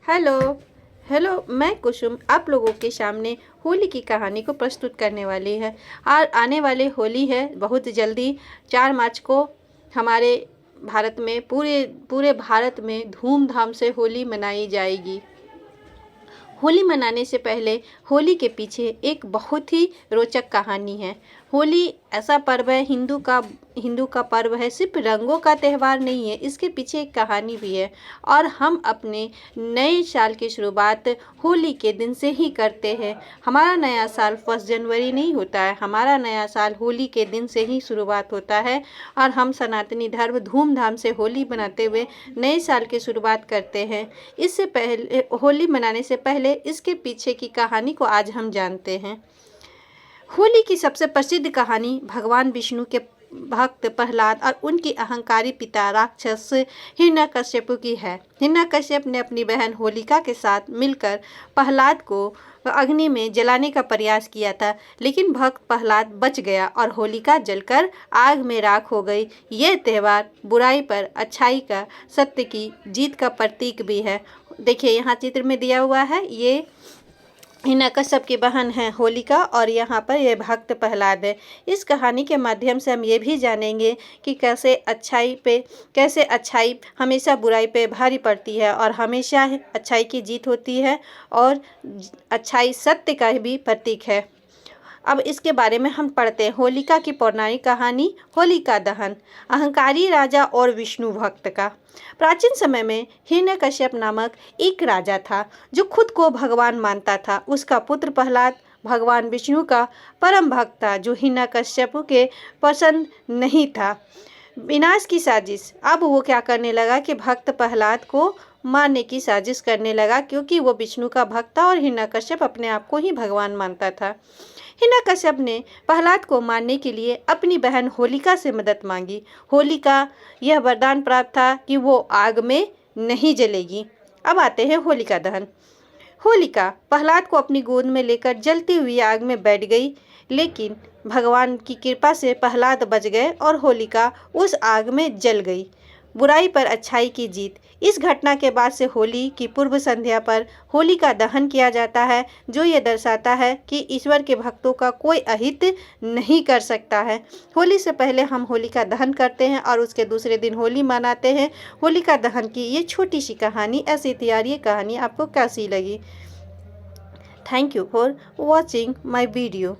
Hello hello, मैं कुसुम आप लोगों के सामने होली की कहानी को प्रस्तुत करने वाली है। और आने वाली होली है बहुत जल्दी 4 मार्च को। हमारे भारत में पूरे पूरे भारत में धूमधाम से होली मनाई जाएगी। होली मनाने से पहले होली के पीछे एक बहुत ही रोचक कहानी है। होली ऐसा पर्व है, हिंदू का पर्व है, सिर्फ रंगों का त्यौहार नहीं है, इसके पीछे एक कहानी भी है। और हम अपने नए साल की शुरुआत होली के दिन से ही करते हैं। हमारा नया साल 1 जनवरी नहीं होता है, हमारा नया साल होली के दिन से ही शुरुआत होता है। और हम सनातनी धर्म धूमधाम से होली मनाते हुए नए साल की शुरुआत करते हैं। इससे पहले होली मनाने से पहले इसके पीछे की कहानी को आज हम जानते हैं। होली की सबसे प्रसिद्ध कहानी भगवान विष्णु के भक्त प्रहलाद और उनकी अहंकारी पिता राक्षस हिरण्यकश्यप की है। हिरण्यकश्यप ने अपनी बहन होलिका के साथ मिलकर प्रहलाद को अग्नि में जलाने का प्रयास किया था, लेकिन भक्त प्रहलाद बच गया और होलिका जलकर आग में राख हो गई। यह त्यौहार बुराई पर अच्छाई का, सत्य की जीत का प्रतीक भी है। देखिए यहाँ चित्र में दिया हुआ है, ये हिरण्यकश्यप की बहन है होलिका और यहाँ पर यह भक्त प्रहलाद है। इस कहानी के माध्यम से हम ये भी जानेंगे कि कैसे अच्छाई हमेशा बुराई पे भारी पड़ती है और हमेशा अच्छाई की जीत होती है और अच्छाई सत्य का भी प्रतीक है। अब इसके बारे में हम पढ़ते हैं। होलिका की पौराणिक कहानी, होलिका दहन। अहंकारी राजा और विष्णु भक्त का। प्राचीन समय में हिरण्यकश्यप नामक एक राजा था जो खुद को भगवान मानता था। उसका पुत्र प्रहलाद भगवान विष्णु का परम भक्त था, जो हिरण्यकश्यप के पसंद नहीं था। विनाश की साजिश। अब वो क्या करने लगा कि भक्त प्रहलाद को मारने की साजिश करने लगा, क्योंकि वो विष्णु का भक्त था और हिरण्यकश्यप अपने आप को ही भगवान मानता था। हिरण्यकश्यप ने प्रहलाद को मारने के लिए अपनी बहन होलिका से मदद मांगी। होलिका यह वरदान प्राप्त था कि वो आग में नहीं जलेगी। अब आते हैं होलिका दहन। होलिका प्रहलाद को अपनी गोद में लेकर जलती हुई आग में बैठ गई, लेकिन भगवान की कृपा से प्रहलाद बच गए और होलिका उस आग में जल गई। बुराई पर अच्छाई की जीत। इस घटना के बाद से होली की पूर्व संध्या पर होली का दहन किया जाता है, जो ये दर्शाता है कि ईश्वर के भक्तों का कोई अहित नहीं कर सकता है। होली से पहले हम होली का दहन करते हैं और उसके दूसरे दिन होली मनाते हैं। होलिका दहन की ये छोटी सी कहानी, ऐसी तैयार ये कहानी आपको कैसी लगी? Thank you for watching my video.